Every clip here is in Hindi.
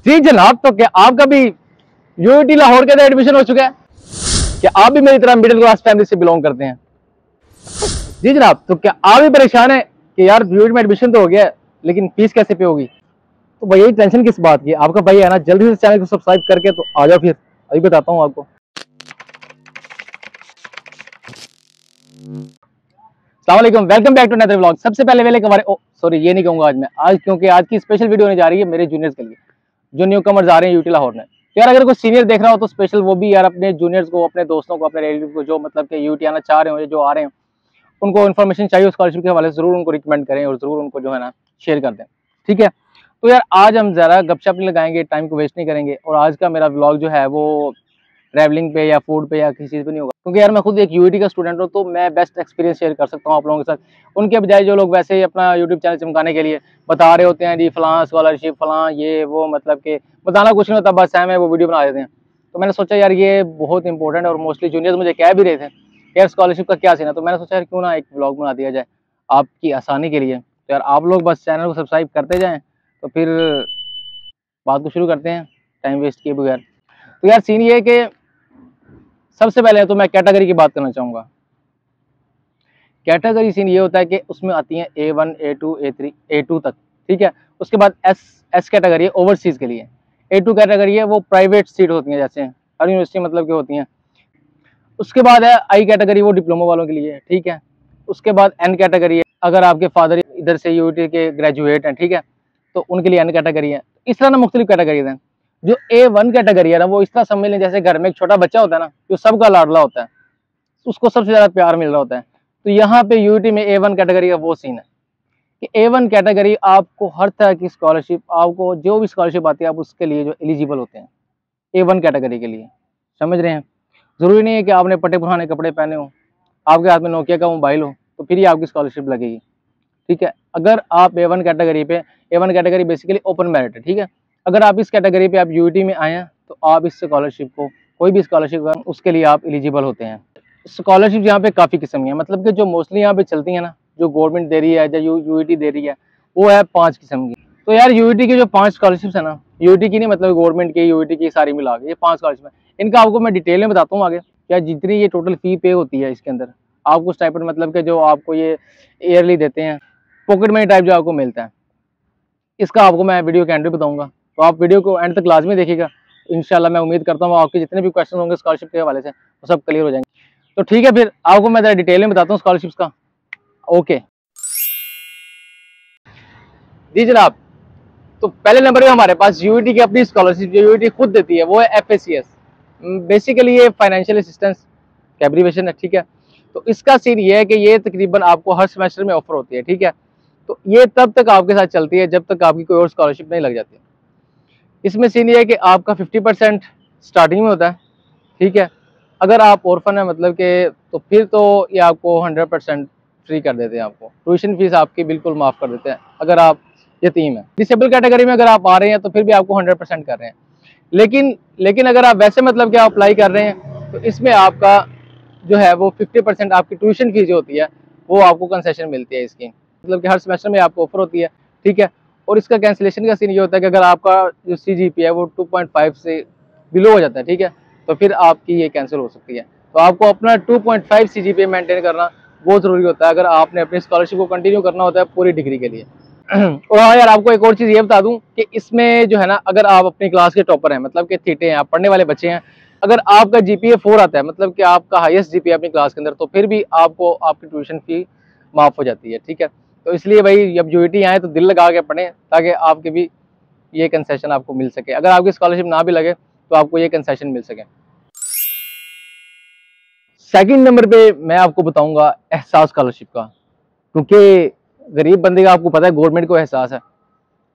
जी जनाब, तो क्या आपका भी यूआईटी लाहौर के अंदर एडमिशन हो चुका है? क्या आप भी मेरी तरह मिडिल क्लास फैमिली से बिलोंग करते हैं? जी जनाब, तो क्या आप भी परेशान है कि यार यूआईटी में एडमिशन तो हो गया है लेकिन फीस कैसे पे होगी? तो भैया टेंशन किस बात की, आपका भाई है ना, जल्दी से चैनल को सब्सक्राइब करके तो आ जाओ, फिर अभी बताता हूँ आपको। अस्सलाम वालेकुम, welcome back to another vlog. सबसे पहले वेले हमारे सॉरी ये नहीं कहूंगा आज मैं, आज क्योंकि आज की स्पेशल वीडियो होने जा रही है मेरे जूनियर्स के लिए जो न्यू कमर्स आ रहे हैं यूटी लाहौर में। तो यार अगर कोई सीनियर देख रहा हो तो स्पेशल वो भी यार अपने जूनियर्स को, अपने दोस्तों को, अपने रिलेटिव को जो मतलब कि यूटी आना चाह रहे हो, जो आ रहे हैं उनको इन्फॉर्मेशन चाहिए स्कॉलरशिप के हवाले से, जरूर उनको रिकमेंड करें और जरूर उनको जो है ना शेयर कर दें। ठीक है, तो यार आज हम जरा गपशप नहीं लगाएंगे, टाइम को वेस्ट नहीं करेंगे और आज का मेरा व्लॉग जो है वो ट्रैवलिंग पे या फूड पे या किसी चीज़ पे नहीं होगा, क्योंकि यार मैं खुद एक यूआईटी का स्टूडेंट हूँ तो मैं बेस्ट एक्सपीरियंस शेयर कर सकता हूँ आप लोगों के साथ। उनके बजाय जो लोग वैसे ही अपना यूट्यूब चैनल चमकाने के लिए बता रहे होते हैं जी फलां स्कॉलरशिप फलां ये वो, मतलब कि बताना कुछ नहीं होता, बस है वो वीडियो बना देते हैं। तो मैंने सोचा यार ये बहुत इंपॉर्टेंट और मोस्टली जूनियर्स मुझे कह भी रहे थे यार स्कॉलरशिप का क्या सीन है, तो मैंने सोचा यार क्यों ना एक ब्लॉग बना दिया जाए आपकी आसानी के लिए। तो यार आप लोग बस चैनल को सब्सक्राइब करते जाएँ तो फिर बात को शुरू करते हैं टाइम वेस्ट किए बगैर। तो यार सीन ये है कि सबसे पहले तो मैं कैटेगरी की बात करना चाहूँगा। कैटेगरी सीन ये होता है कि उसमें आती हैं A1 A2 A3 A2 तक, ठीक है। उसके बाद एस कैटेगरी है ओवरसीज के लिए। A2 कैटेगरी है वो प्राइवेट सीट होती हैं, जैसे हर यूनिवर्सिटी मतलब की होती हैं। उसके बाद है आई कैटेगरी, वो डिप्लोमा वालों के लिए है, ठीक है। उसके बाद एन कैटेगरी है, अगर आपके फादर इधर से यूटी के ग्रेजुएट हैं, ठीक है, तो उनके लिए एन कैटेगरी है। इस तरह ना मुख्तलिफ कैटेगरीज हैं। जो A1 कैटेगरी है ना, वो इस तरह समझ लें जैसे घर में एक छोटा बच्चा होता है ना, जो सबका लाडला होता है, उसको सबसे ज्यादा प्यार मिल रहा होता है। तो यहाँ पे यूटी में A1 कैटेगरी का वो सीन है कि A1 कैटेगरी आपको हर तरह की स्कॉलरशिप, आपको जो भी स्कॉलरशिप आती है आप उसके लिए जो एलिजिबल होते हैं A1 कैटेगरी के लिए, समझ रहे हैं। जरूरी नहीं है कि आपने पटे पुराने कपड़े पहने हो, आपके हाथ में नोकिया का मोबाइल हो तो फिर ही आपकी स्कॉलरशिप लगेगी, ठीक है। अगर आप A1 कैटेगरी पे, A1 category basically open merit है, ठीक है। अगर आप इस कैटेगरी पे आप यूटी में आए हैं तो आप इस स्कॉलरशिप को, कोई भी स्कॉलरशिप उसके लिए आप एलिजिबल होते हैं। स्कॉलरशिप यहाँ पे काफ़ी किस्म की है, मतलब कि जो मोस्टली यहाँ पे चलती है ना, जो गवर्नमेंट दे रही है या यूईटी दे रही है, वो है 5 किस्म की। तो यार यूईटी की जो 5 स्कॉलरशिप्स है ना, यूईटी की नहीं मतलब गवर्नमेंट की, यूईटी की सारी मिला के ये 5 स्कॉलरशिप है। इनका आपको मैं डिटेल में बताता हूँ आगे, क्या जितनी ये टोटल फी पे होती है इसके अंदर आपको स्टाइपेंड, मतलब कि जो आपको ये ईयरली देते हैं, पॉकेट मनी टाइप जो आपको मिलता है, इसका आपको मैं वीडियो के एंड में बताऊंगा। तो आप वीडियो को एंड तक लाजमी देखिएगा। इंशाल्लाह मैं उम्मीद करता हूँ आपके जितने भी क्वेश्चन होंगे स्कॉलरशिप के हवाले से वो सब क्लियर हो जाएंगे। तो ठीक है, फिर आपको मैं जरा डिटेल में बताता हूँ स्कॉलरशिप्स का। ओके जी जनाब, तो पहले नंबर पे हमारे पास यूईटी की अपनी स्कॉलरशिप जो यूईटी खुद देती है वो है FACS। बेसिकली ये फाइनेंशियल असिस्टेंस का एब्रीविएशन है, ठीक है। तो इसका सीन ये है कि ये तकरीबन आपको हर सेमेस्टर में ऑफर होती है, ठीक है। तो ये तब तक आपके साथ चलती है जब तक आपकी कोई और स्कॉलरशिप नहीं लग जाती। इसमें सीन ये है कि आपका 50% स्टार्टिंग में होता है, ठीक है। अगर आप ऑर्फन है मतलब के, तो फिर तो ये आपको 100% फ्री कर देते हैं, आपको ट्यूशन फीस आपकी बिल्कुल माफ़ कर देते हैं अगर आप यतीम है। डिसेबल कैटेगरी में अगर आप आ रहे हैं तो फिर भी आपको 100% कर रहे हैं। लेकिन अगर आप वैसे मतलब कि आप अप्लाई कर रहे हैं तो इसमें आपका जो है वो 50% आपकी ट्यूशन फीस जो होती है वो आपको कंसेशन मिलती है इसकी, मतलब कि हर सेमेस्टर में आपको ऑफर होती है, ठीक है। और इसका कैंसिलेशन का सीन ये होता है कि अगर आपका जो CGPA है वो 2.5 से बिलो हो जाता है, ठीक है, तो फिर आपकी ये कैंसिल हो सकती है। तो आपको अपना 2.5 CGPA मेंटेन करना बहुत ज़रूरी होता है अगर आपने अपनी स्कॉलरशिप को कंटिन्यू करना होता है पूरी डिग्री के लिए। और हाँ यार, आपको एक और चीज़ ये बता दूं कि इसमें जो है ना, अगर आप अपनी क्लास के टॉपर हैं, मतलब कि थीटे हैं, आप पढ़ने वाले बच्चे हैं, अगर आपका GPA 4 आता है, मतलब कि आपका हाईएस्ट GPA अपनी क्लास के अंदर, तो फिर भी आपको आपकी ट्यूशन फी माफ़ हो जाती है, ठीक है। तो इसलिए भाई जब यूईटी आए तो दिल लगा के पढ़ें ताकि आपके भी ये कंसेशन आपको मिल सके। अगर आपकी स्कॉलरशिप ना भी लगे तो आपको ये कंसेशन मिल सके। सेकंड नंबर पे मैं आपको बताऊंगा एहसास स्कॉलरशिप का, क्योंकि गरीब बंदे का आपको पता है गवर्नमेंट को एहसास है,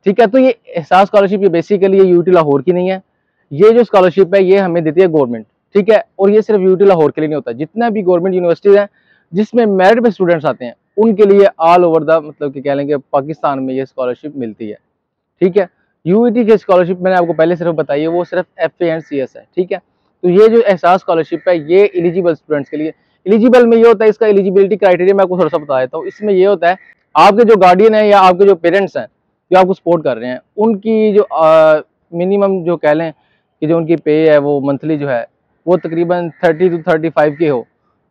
ठीक है। तो ये एहसास स्कॉलरशिप ये बेसिकली ये यूटी लाहौर की नहीं है, ये जो स्कॉलरशिप है ये हमें देती है गवर्नमेंट, ठीक है। और ये सिर्फ यूटी लाहौर के लिए नहीं होता, जितना भी गवर्नमेंट यूनिवर्सिटीज हैं जिसमें मेरिट पे स्टूडेंट्स आते हैं उनके लिए ऑल ओवर द, मतलब कि कह लेंगे पाकिस्तान में ये स्कॉलरशिप मिलती है, ठीक है। यूईटी की स्कॉलरशिप मैंने आपको पहले सिर्फ बताई है, वो सिर्फ FA एंड CS है, ठीक है। तो ये जो एहसास स्कॉलरशिप है ये एलिजिबल स्टूडेंट्स के लिए, एलिजिबल में ये होता है, इसका एलिजिबिलिटी क्राइटेरिया मैं आपको थोड़ा सा बता देता हूँ। इसमें ये होता है आपके जो गार्डियन है या आपके जो पेरेंट्स हैं जो आपको सपोर्ट कर रहे हैं, उनकी जो मिनिमम जो कह लें कि जो उनकी पे है वो मंथली जो है वो तकरीबन 30 to 35 की हो,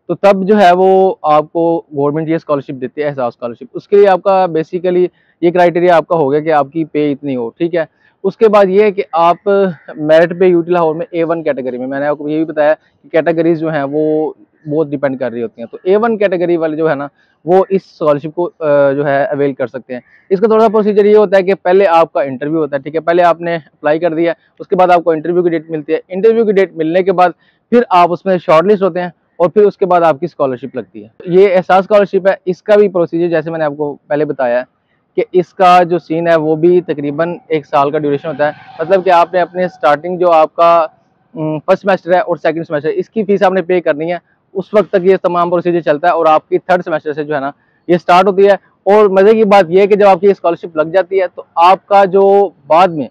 तो तब जो है वो आपको गवर्नमेंट ये स्कॉलरशिप देती है, एहसास स्कॉलरशिप। उसके लिए आपका बेसिकली ये क्राइटेरिया आपका हो गया कि आपकी पे इतनी हो, ठीक है। उसके बाद ये है कि आप मेरिट पे यूटी लाहौर में A1 कैटेगरी में, मैंने आपको ये भी बताया कि कैटेगरीज जो हैं वो बहुत डिपेंड कर रही होती हैं, तो A1 कैटेगरी वाले जो है ना वो इस स्कॉलरशिप को जो है अवेल कर सकते हैं। इसका थोड़ा सा प्रोसीजर ये होता है कि पहले आपका इंटरव्यू होता है, ठीक है, पहले आपने अप्लाई कर दिया, उसके बाद आपको इंटरव्यू की डेट मिलती है, इंटरव्यू की डेट मिलने के बाद फिर आप उसमें शॉर्टलिस्ट होते हैं और फिर उसके बाद आपकी स्कॉलरशिप लगती है। ये एहसास स्कॉलरशिप है, इसका भी प्रोसीजर जैसे मैंने आपको पहले बताया है कि इसका जो सीन है वो भी तकरीबन 1 साल का ड्यूरेशन होता है। मतलब कि आपने अपने स्टार्टिंग जो आपका फर्स्ट सेमेस्टर है और सेकंड सेमेस्टर, इसकी फीस आपने पे करनी है, उस वक्त तक ये तमाम प्रोसीजर चलता है और आपकी थर्ड सेमेस्टर से जो है ना ये स्टार्ट होती है। और मजे की बात यह है कि जब आपकी स्कॉलरशिप लग जाती है तो आपका जो बाद में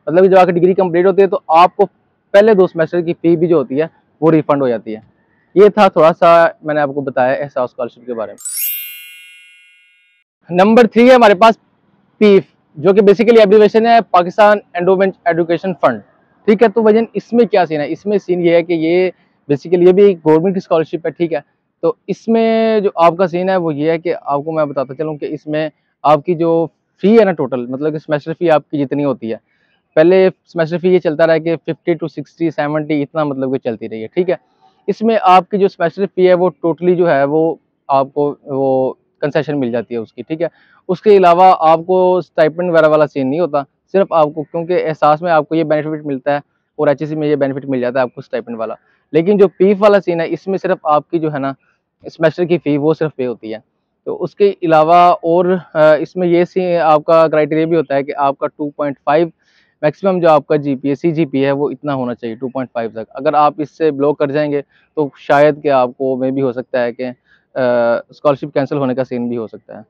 मतलब जब आपकी डिग्री कंप्लीट होती है तो आपको पहले 2 सेमेस्टर की फी भी जो होती है वो रिफंड हो जाती है। ये था थोड़ा सा मैंने आपको बताया एहसास स्कॉलरशिप के बारे में। नंबर 3 है हमारे पास पीफ, जो कि बेसिकली एब्रिविएशन है पाकिस्तान एंडोमेंट एजुकेशन फंड, ठीक है। तो वजन इसमें क्या सीन है, इसमें सीन ये है कि ये बेसिकली ये भी गवर्नमेंट की स्कॉलरशिप है, ठीक है। तो इसमें जो आपका सीन है वो ये है कि आपको मैं बताता चलूँ कि इसमें आपकी जो फी है ना टोटल, मतलब कि सेमेस्टर फी आपकी जितनी होती है, पहले सेमेस्टर फी ये चलता रहा कि 50 to 60 70 इतना मतलब कि चलती रही है, ठीक है। इसमें आपकी जो सेमेस्टर फी है वो टोटली जो है वो आपको वो कंसेशन मिल जाती है उसकी, ठीक है। उसके अलावा आपको स्टाइपेंड वगैरह वाला सीन नहीं होता, सिर्फ आपको क्योंकि एहसास में आपको ये बेनिफिट मिलता है और एचईसी में ये बेनिफिट मिल जाता है आपको स्टाइपेंड वाला। लेकिन जो पीफ वाला सीन है इसमें सिर्फ आपकी जो है ना सेमेस्टर की फ़ी वो सिर्फ पे होती है। तो उसके अलावा और इसमें ये सी आपका क्राइटेरिया भी होता है कि आपका 2.5 मैक्सिमम जो आपका जीपीए सीजीपीए है वो इतना होना चाहिए 2.5 तक। अगर आप इससे ब्लॉक कर जाएंगे तो शायद कि आपको में भी हो सकता है कि स्कॉलरशिप कैंसिल होने का सीन भी हो सकता है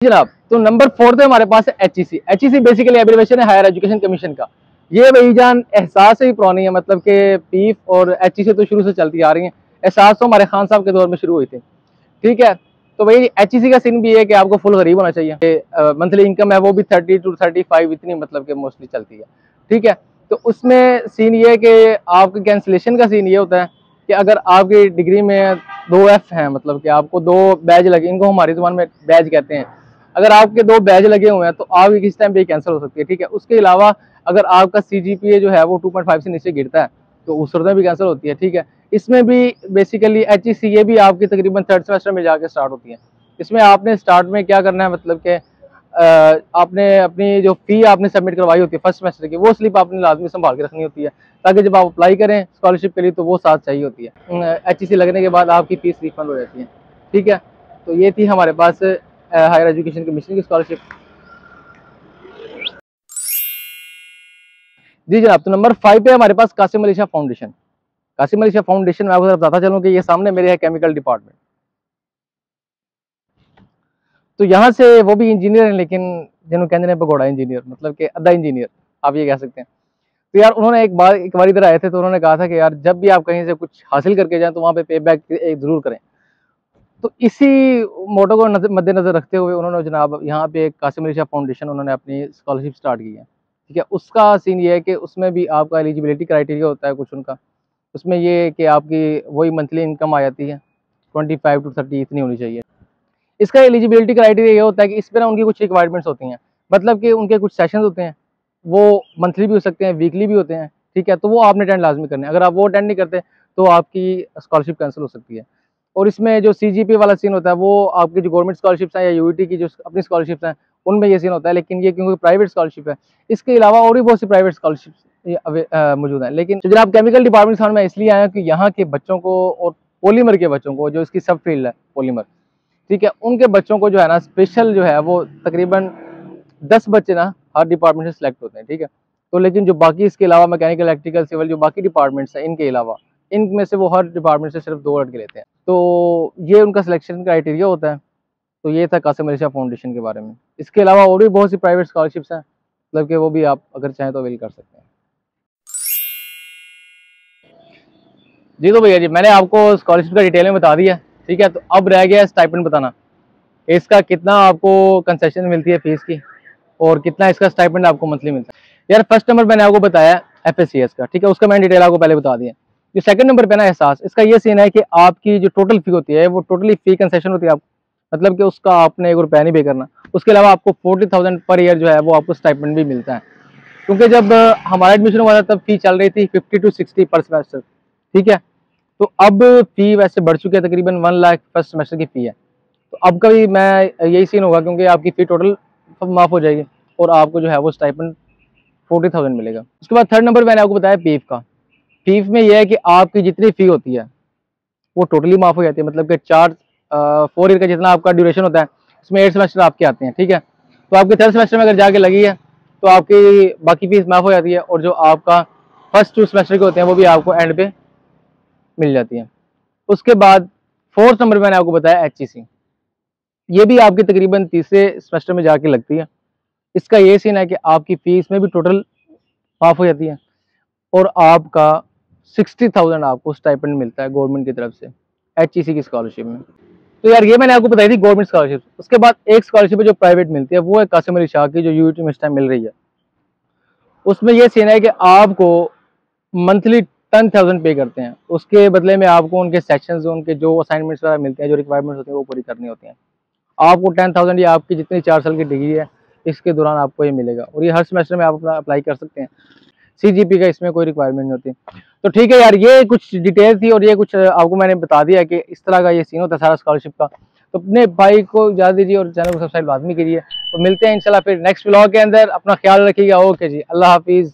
जनाब। तो नंबर 4 पे हमारे पास है एचईसी। एचईसी बेसिकली एब्रिविएशन है हायर एजुकेशन कमीशन का। ये भाईजान एहसास से ही पुरानी है, मतलब कि पीफ और एचईसी तो शुरू से चलती आ रही है। एहसास तो हमारे खान साहब के दौर में शुरू हुई थी, ठीक है। तो भाई एचईसी का सीन भी है कि आपको फुल गरीब होना चाहिए, मंथली इनकम है वो भी 30 to 35 इतनी मतलब कि मोस्टली चलती है, ठीक है। तो उसमें सीन ये है कि आपके कैंसिलेशन का सीन ये होता है कि अगर आपकी डिग्री में 2F हैं, मतलब कि आपको 2 बैच लगे, इनको हमारी जुबान में बैच कहते हैं, अगर आपके 2 बैच लगे हुए हैं तो आपकी किस टाइम पे कैंसिल हो सकती है, ठीक है। उसके अलावा अगर आपका सीजीपीए जो है वो 2.5 से नीचे गिरता है तो उस सूरत में भी कैंसिल होती है, ठीक है। इसमें भी बेसिकली एचईसी ये भी आपकी तकरीबन थर्ड सेमेस्टर में जाके स्टार्ट होती है। इसमें आपने स्टार्ट में क्या करना है, मतलब कि आपने अपनी जो फी आपने सबमिट करवाई होती है फर्स्ट सेमेस्टर की, वो स्लिप आपने लाजमी संभाल के रखनी होती है ताकि जब आप अप्लाई करें स्कॉलरशिप के लिए तो वो साथ चाहिए होती है। एचईसी लगने के बाद आपकी फीस रिफंड हो जाती है, ठीक है। तो ये थी हमारे पास हायर एजुकेशन कमीशन की स्कॉलरशिप। जी जनाब। तो नंबर 5 पे हमारे पास कासिम अली शाह फाउंडेशन। कासिम अली शाह फाउंडेशन में आपको बताता चलूँ कि ये सामने मेरे है केमिकल डिपार्टमेंट। तो यहाँ से वो भी इंजीनियर हैं, लेकिन जिन्होंने कहते हैं भगोड़ा इंजीनियर, मतलब कि अद्धा इंजीनियर आप ये कह सकते हैं। तो यार उन्होंने एक बार इधर आए थे तो उन्होंने कहा था कि यार जब भी आप कहीं से कुछ हासिल करके जाएं तो वहाँ पे पे बैक एक जरूर करें। तो इसी मोटो को मद्देनजर रखते हुए उन्होंने जनाब यहाँ पे कासिम अली शाह फाउंडेशन उन्होंने अपनी स्कॉलरशिप स्टार्ट की है, ठीक है। उसका सीन ये है कि उसमें भी आपका एलिजिबिलिटी क्राइटेरिया होता है कुछ उनका। उसमें ये कि आपकी वही मंथली इनकम आ जाती है 25 to 30 इतनी होनी चाहिए। इसका एलिजिबिलिटी क्राइटेरिया ये होता है कि इस पर ना उनकी कुछ रिक्वायरमेंट्स होती हैं, मतलब कि उनके कुछ सेशंस होते हैं, वो मंथली भी हो सकते हैं, वीकली भी होते हैं, ठीक है। तो वो आपने अटेंड लाजमी करने हैं, अगर आप वो अटेंड नहीं करते तो आपकी स्कॉलरशिप कैंसिल हो सकती है। और इसमें जो सीजीपी वाला सीन होता है वो आपकी जो गवर्नमेंट स्कॉलरशिप्स हैं या यूईटी की जो अपनी स्कॉलरशिप्स हैं उनमें ये सीन होता है, लेकिन ये क्योंकि प्राइवेट स्कॉलरशिप है, इसके अलावा और भी बहुत सी प्राइवेट स्कॉलरशिप मौजूद हैं। लेकिन जो जनाब केमिकल डिपार्टमेंट में मैं इसलिए आया कि यहाँ के बच्चों को और पॉलीमर के बच्चों को, जो इसकी सब फील्ड है पॉलीमर, ठीक है, उनके बच्चों को जो है ना स्पेशल जो है वो तकरीबन 10 बच्चे ना हर डिपार्टमेंट से सिलेक्ट होते हैं, ठीक है। तो लेकिन जो बाकी इसके अलावा मैकेनिकल इलेक्ट्रिकल सिविल जो बाकी डिपार्टमेंट्स हैं इनके अलावा इनमें से वो हर डिपार्टमेंट से सिर्फ 2 लड़के लेते हैं। तो ये उनका सिलेक्शन क्राइटेरिया होता है। तो ये था कासिम अली शाह फाउंडेशन के बारे में। इसके अलावा और भी बहुत सी प्राइवेट स्कॉलरशिप्स हैं, मतलब कि वो भी आप अगर चाहें तो अवेल कर सकते हैं। जी तो भैया जी मैंने आपको स्कॉलरशिप का डिटेल में बता दिया, ठीक है। तो अब रह गया स्टाइपेंड बताना, इसका कितना आपको कंसेशन मिलती है फीस की। और कितना इसका स्टाइपेंड आपको मंथली मिलता है। यार फर्स्ट नंबर मैंने आपको बताया FSCS का, ठीक है, उसका मैंने डिटेल आपको पहले बता दिया। जो सेकंड नंबर पे ना एहसास, इसका ये सीन है कि आपकी जो टोटल फी होती है वो टोटली फी कंसेशन होती है आप, मतलब कि उसका आपने 1 रुपया नहीं पे करना। उसके अलावा आपको 40,000 पर ईयर जो है वो आपको स्टाइपेंड भी मिलता है। क्योंकि जब हमारा एडमिशन हुआ था तब फी चल रही थी 50 to 60 पर सेमेस्टर, ठीक है। तो अब फी वैसे बढ़ चुकी है, तकरीबन 1 लाख फर्स्ट सेमेस्टर की फी है। तो अब का भी मैं यही सीन होगा, क्योंकि आपकी फी टोटल माफ हो जाएगी और आपको जो है वो स्टाइपेंड 40,000 मिलेगा। उसके बाद थर्ड नंबर मैंने आपको बताया पीफ का। पीफ में यह है कि आपकी जितनी फी होती है वो टोटली माफ हो जाती है, मतलब कि 4 ईयर का जितना आपका ड्यूरेशन होता है उसमें 8 सेमेस्टर आपके आते हैं, ठीक है। तो आपके थर्ड सेमेस्टर में अगर जाके लगी है तो आपकी बाकी फीस माफ हो जाती है, और जो आपका फर्स्ट 2 सेमेस्टर के होते हैं वो भी आपको एंड पे मिल जाती है। उसके बाद फोर्थ नंबर मैंने आपको बताया HEC। ये भी आपकी तकरीबन तीसरे सेमेस्टर में जाके लगती है। इसका ये सीन है कि आपकी फीस में भी टोटल माफ हो जाती है और आपका 60,000 आपको स्टाइपेंड मिलता है गवर्नमेंट की तरफ से HEC की स्कॉलरशिप में। तो यार ये मैंने आपको बताई थी गवर्नमेंट स्कॉलरशिप। उसके बाद एक स्कॉलरशिप है जो प्राइवेट मिलती है, वो है कासिम अली शाह की, जो यूटी में इस टाइम मिल रही है। उसमें ये सीन है कि आपको मंथली 10,000 पे करते हैं, उसके बदले में आपको उनके सेक्शंस, उनके जो असाइनमेंट्स वगैरह मिलते हैं, जो रिक्वायरमेंट्स होती हैं वो पूरी करनी होती हैं। आपको 10,000 या आपकी जितनी 4 साल की डिग्री है इसके दौरान आपको ये मिलेगा, और ये हर सेमेस्टर में आप अपना अप्लाई कर सकते हैं। CGP का इसमें कोई रिक्वायरमेंट नहीं होती। तो ठीक है यार, ये कुछ डिटेल थी और ये कुछ आपको मैंने बता दिया कि इस तरह का ये सीन होता है सारा स्कॉलरशिप का। तो अपने भाई को इजाज़त दीजिए और चैनल को सब्सक्राइब लाजमी कीजिए। तो मिलते हैं इंशाल्लाह फिर नेक्स्ट व्लॉग के अंदर। अपना ख्याल रखिएगा। ओके जी, अल्लाह हाफिज़।